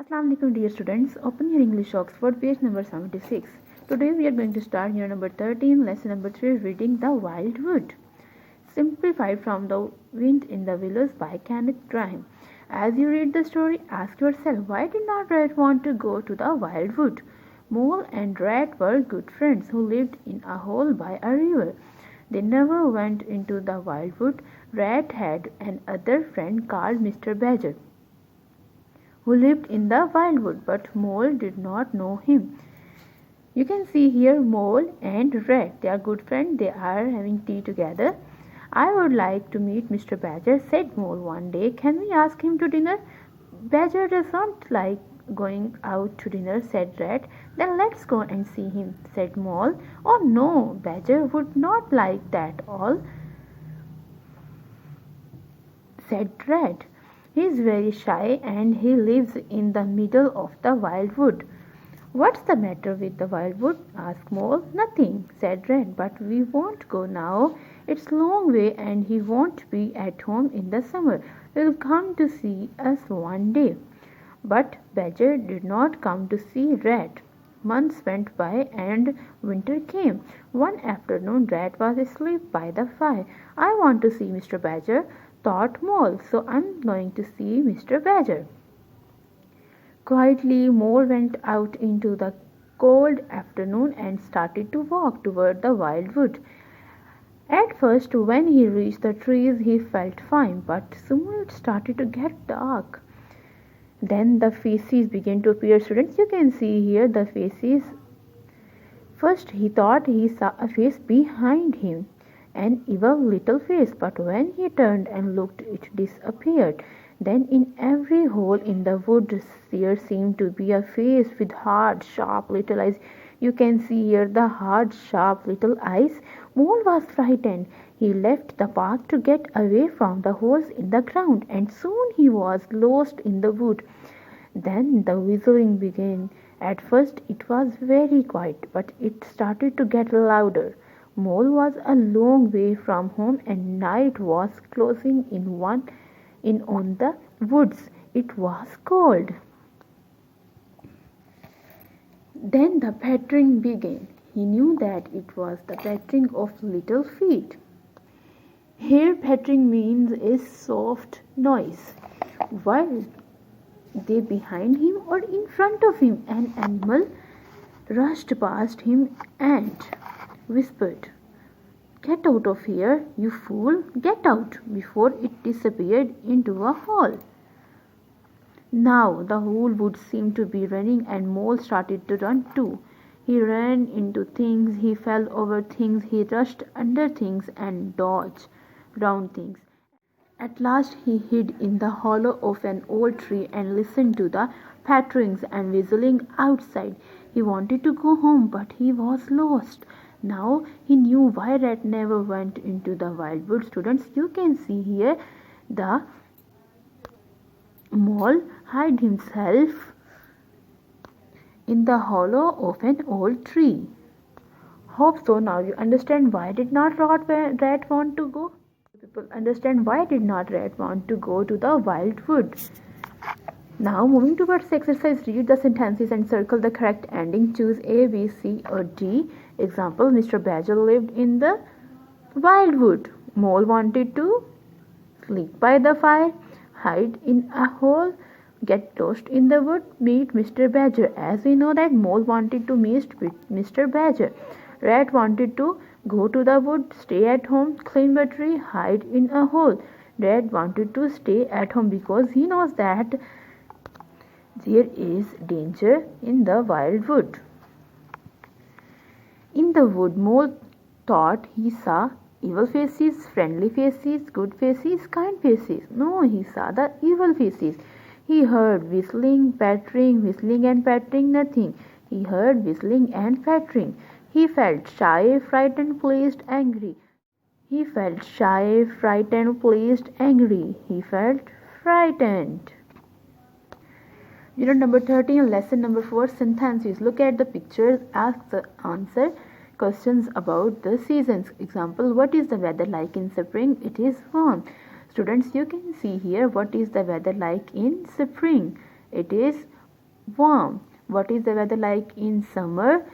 Assalamu alaikum dear students. Open your English Oxford page number 76. Today we are going to start year number 13, lesson number 3, reading The Wild Wood. Simplified from The Wind in the Willows by Kenneth Grahame. As you read the story, ask yourself, why did not Rat want to go to the wild wood? Mole and Rat were good friends who lived in a hole by a river. They never went into the wild wood. Rat had another friend called Mr. Badger, who lived in the wildwood, but Mole did not know him. You can see here Mole and Rat. They are good friends. They are having tea together. I would like to meet Mr. Badger, said Mole one day. Can we ask him to dinner? Badger does not like going out to dinner, said Rat. Then let's go and see him, said Mole. Oh no, Badger would not like that all, said Rat. He is very shy and he lives in the middle of the wildwood. What's the matter with the wildwood? Asked Mole. Nothing, said Rat, but we won't go now. It's a long way and he won't be at home in the summer. He'll come to see us one day. But Badger did not come to see Rat. Months went by and winter came. One afternoon Rat was asleep by the fire. I want to see Mr. Badger, thought Mole, so I'm going to see Mr. Badger. Quietly, Mole went out into the cold afternoon and started to walk toward the wildwood. At first, when he reached the trees, he felt fine, but soon it started to get dark. Then the faces began to appear. Students, you can see here the faces. First, he thought he saw a face behind him, an evil little face, but when he turned and looked, it disappeared. Then in every hole in the wood there seemed to be a face with hard, sharp little eyes. You can see here the hard, sharp little eyes. Mole was frightened. He left the path to get away from the holes in the ground, and soon he was lost in the wood. Then the whistling began. At first it was very quiet, but it started to get louder. Mole was a long way from home and night was closing in on the woods. It was cold. Then the pattering began. He knew that it was the pattering of little feet. Here pattering means a soft noise. Were they behind him or in front of him? An animal rushed past him and whispered, "Get out of here, you fool, get out," before it disappeared into a hole. Now the whole wood seemed to be running and Mole started to run too. He ran into things, he fell over things, he rushed under things and dodged round things. At last he hid in the hollow of an old tree and listened to the patterings and whistling outside. He wanted to go home, but he was lost. Now he knew why Rat never went into the wildwood. Students, you can see here the Mole hid himself in the hollow of an old tree. Hope so now you understand why did not Rat want to go? People understand why did not Rat want to go to the wildwood. Now moving towards the exercise, read the sentences and circle the correct ending. Choose A, B, C or D. Example, Mr. Badger lived in the wildwood. Mole wanted to sleep by the fire, hide in a hole, get lost in the wood, meet Mr. Badger. As we know that Mole wanted to meet Mr. Badger. Rat wanted to go to the wood, stay at home, climb a tree, hide in a hole. Rat wanted to stay at home because he knows that there is danger in the wildwood. In the wood, Mole thought he saw evil faces, friendly faces, good faces, kind faces. No, he saw the evil faces. He heard whistling, pattering, whistling and pattering, nothing. He heard whistling and pattering. He felt shy, frightened, pleased, angry. He felt shy, frightened, pleased, angry. He felt frightened. Unit number 13, lesson number 4, sentences. Look at the pictures, ask the answer questions about the seasons. Example, what is the weather like in spring? It is warm. Students, you can see here what is the weather like in spring. It is warm. What is the weather like in summer?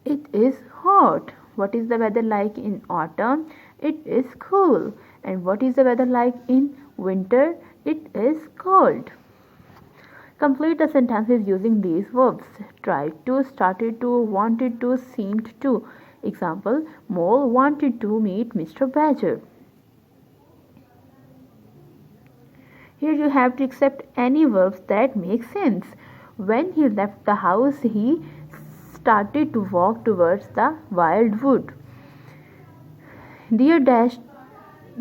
It is hot. What is the weather like in autumn? It is cool. And what is the weather like in winter? It is cold. Complete the sentences using these verbs. Tried to, started to, wanted to, seemed to. Example, Mole wanted to meet Mr. Badger. Here you have to accept any verbs that make sense. When he left the house, he started to walk towards the wildwood. There dashed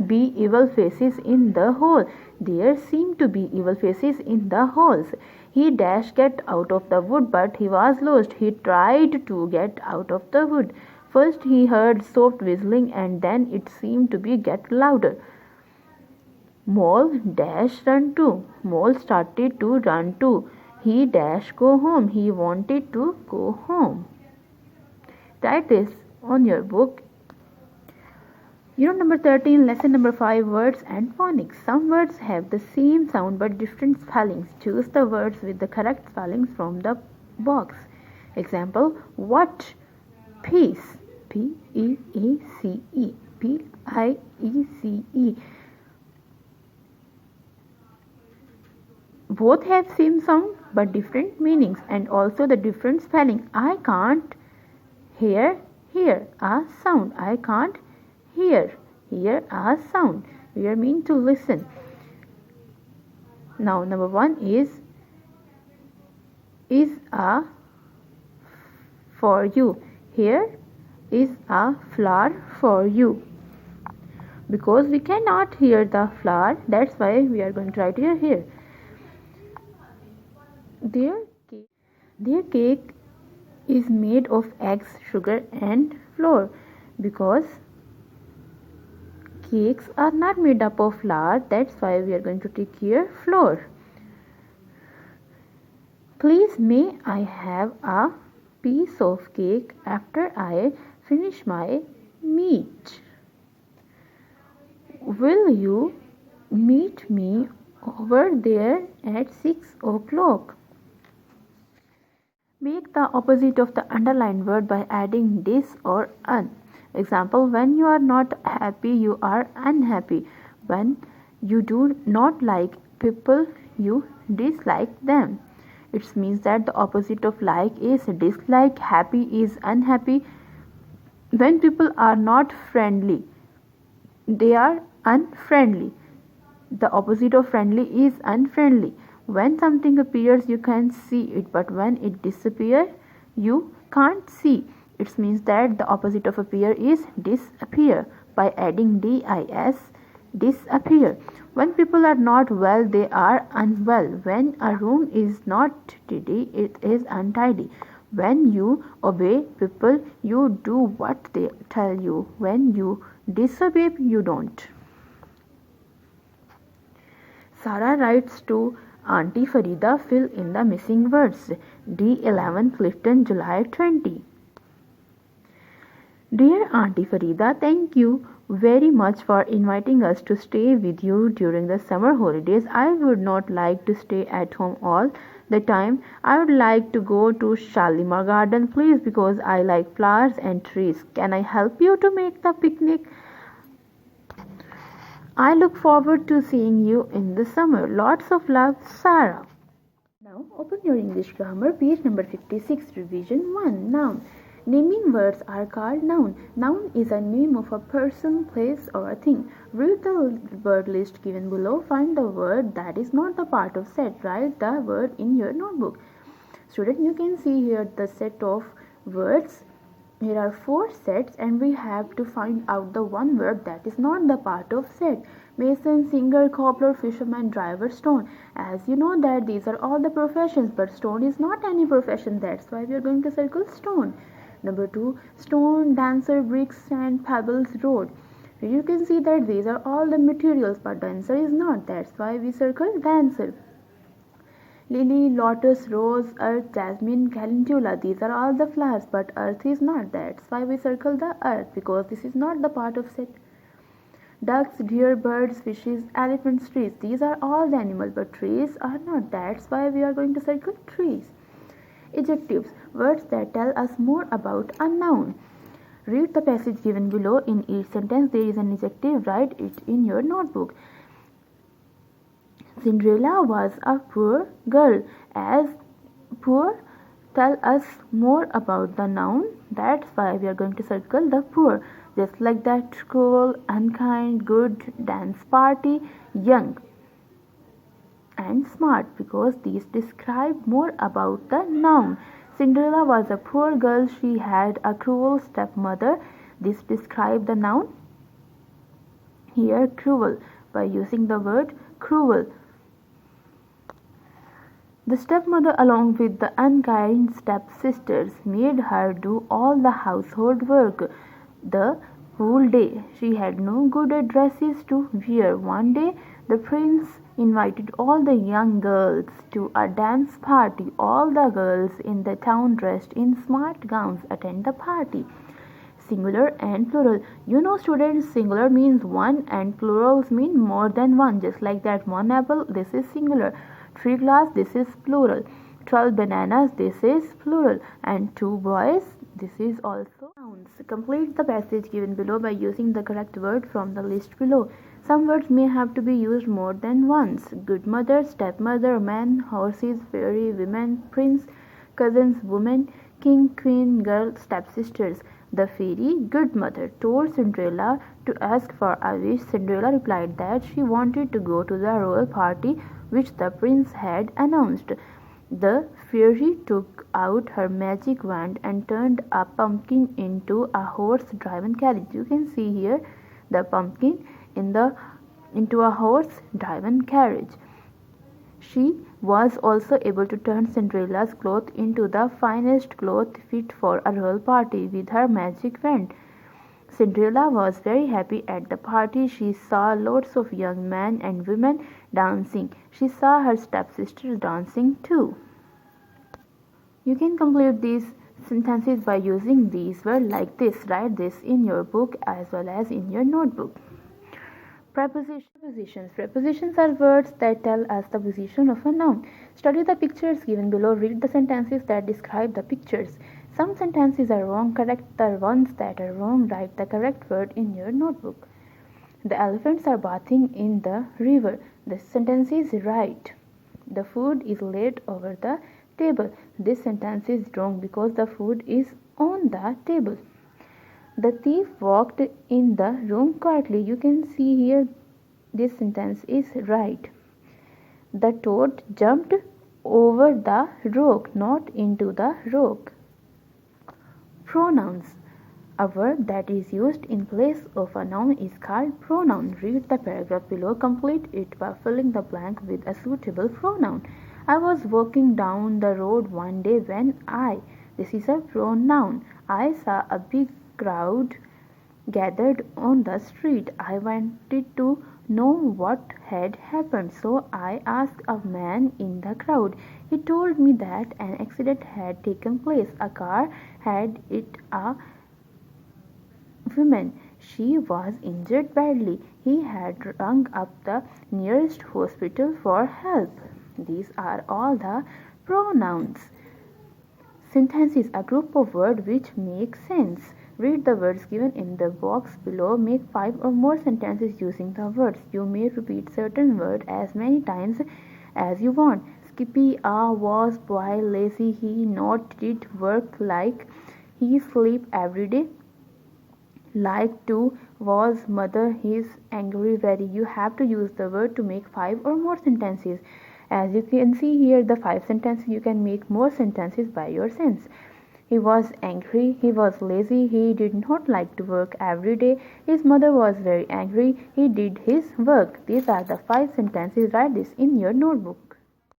be evil faces in the hole. There seemed to be evil faces in the holes. He dashed get out of the wood, but he was lost. He tried to get out of the wood. First he heard soft whistling, and then it seemed to be get louder. Mole dash run too. Mole started to run too. He dash go home. He wanted to go home. Write this on your book. Unit number 13, lesson number 5, words and phonics. Some words have the same sound but different spellings. Choose the words with the correct spellings from the box. Example, what? Peace. P-E-E-C-E. P-I-E-C-E. Both have same sound but different meanings and also the different spelling. I can't hear a sound. I can't hear a sound. We are meant to listen. Now number 1 is a for you. Here is a flower for you. Because we cannot hear the flower, that's why we are going to write here. Their cake is made of eggs, sugar and flour. Because cakes are not made up of flour, that's why we are going to take here flour. Please, may I have a piece of cake after I finish my meat? Will you meet me over there at 6 o'clock? Make the opposite of the underlined word by adding this or un. Example, when you are not happy, you are unhappy. When you do not like people, you dislike them. It means that the opposite of like is dislike, happy is unhappy. When people are not friendly, they are unfriendly. The opposite of friendly is unfriendly. When something appears, you can see it, but when it disappears, you can't see. It means that the opposite of appear is disappear. By adding dis, disappear. When people are not well, they are unwell. When a room is not tidy, it is untidy. When you obey people, you do what they tell you. When you disobey, you don't. Sarah writes to Auntie Farida, fill in the missing words. D11 Clifton, July 20. Dear Auntie Farida, thank you very much for inviting us to stay with you during the summer holidays. I would not like to stay at home all the time. I would like to go to Shalimar Garden, please, because I like flowers and trees. Can I help you to make the picnic? I look forward to seeing you in the summer. Lots of love, Sarah. Now open your English grammar, page number 56, revision 1. Noun. Naming words are called noun. Noun is a name of a person, place or a thing. Read the word list given below. Find the word that is not the part of set. Write the word in your notebook. Student, you can see here the set of words. Here are 4 sets and we have to find out the one word that is not the part of set. Mason, singer, cobbler, fisherman, driver, stone. As you know that these are all the professions, but stone is not any profession. That's why we are going to circle stone. Number 2, stone, dancer, bricks, sand, pebbles, road. Here you can see that these are all the materials, but dancer is not. That's why we circle dancer. Lily, lotus, rose, earth, jasmine, calendula. These are all the flowers, but earth is not. That's why we circle the earth, because this is not the part of set. ducks, deer, birds, fishes, elephants, trees. These are all the animals, but trees are not. That's why we are going to circle trees. Adjectives, words that tell us more about a noun. Read the passage given below. In each sentence there is an adjective. Write it in your notebook. Cinderella was a poor girl. As poor tell us more about the noun. That's why we are going to circle the poor. Just like that, cruel, unkind, good, dance party, young and smart, because these describe more about the noun. Cinderella was a poor girl. She had a cruel stepmother. This describe the noun. Here, cruel, by using the word cruel. The stepmother, along with the unkind stepsisters, made her do all the household work the whole day. She had no good dresses to wear. One day, the prince invited all the young girls to a dance party. All the girls in the town, dressed in smart gowns, attend the party. Singular and plural. You know, students, singular means one and plurals mean more than one. Just like that, one apple, this is singular. 3 glass, this is plural. 12 bananas, this is plural. And 2 boys, this is also nouns. Complete the passage given below by using the correct word from the list below. Some words may have to be used more than once. Good mother, stepmother, man, horses, fairy, women, prince, cousins, woman, king, queen, girl, stepsisters. The fairy, good mother, told Cinderella to ask for a wish. Cinderella replied that she wanted to go to the royal party which the prince had announced. The fairy took out her magic wand and turned a pumpkin into a horse-drawn carriage. You can see here the pumpkin into a horse-drawn carriage. She was also able to turn Cinderella's cloth into the finest cloth fit for a royal party with her magic wand. Cinderella was very happy at the party. She saw lots of young men and women dancing. She saw her stepsisters dancing too. You can complete these sentences by using these words like this. Write this in your book as well as in your notebook. Prepositions. Prepositions are words that tell us the position of a noun. Study the pictures given below. Read the sentences that describe the pictures. Some sentences are wrong. Correct the ones that are wrong. Write the correct word in your notebook. The elephants are bathing in the river. The sentence is right. The food is laid over the table. This sentence is wrong because the food is on the table. The thief walked in the room quietly. You can see here this sentence is right. The toad jumped over the rock, not into the rock. Pronouns. A word that is used in place of a noun is called pronoun. Read the paragraph below. Complete it by filling the blank with a suitable pronoun. I was walking down the road one day when this is a pronoun. I saw a big crowd gathered on the street. I wanted to know what had happened, so I asked a man in the crowd. He told me that an accident had taken place. A car had hit a woman. She was injured badly. He had rung up the nearest hospital for help. These are all the pronouns. Sentence is a group of words which make sense. Read the words given in the box below. Make 5 or more sentences using the words. You may repeat certain words as many times as you want. Skippy, was, boy, lazy, he, not, did, work, like, he, sleep every day, like to, was, mother, his, angry, very. You have to use the word to make 5 or more sentences. As you can see here, the 5 sentences, you can make more sentences by your sense. He was angry, he was lazy, he did not like to work every day, his mother was very angry, he did his work. These are the 5 sentences. Write this in your notebook.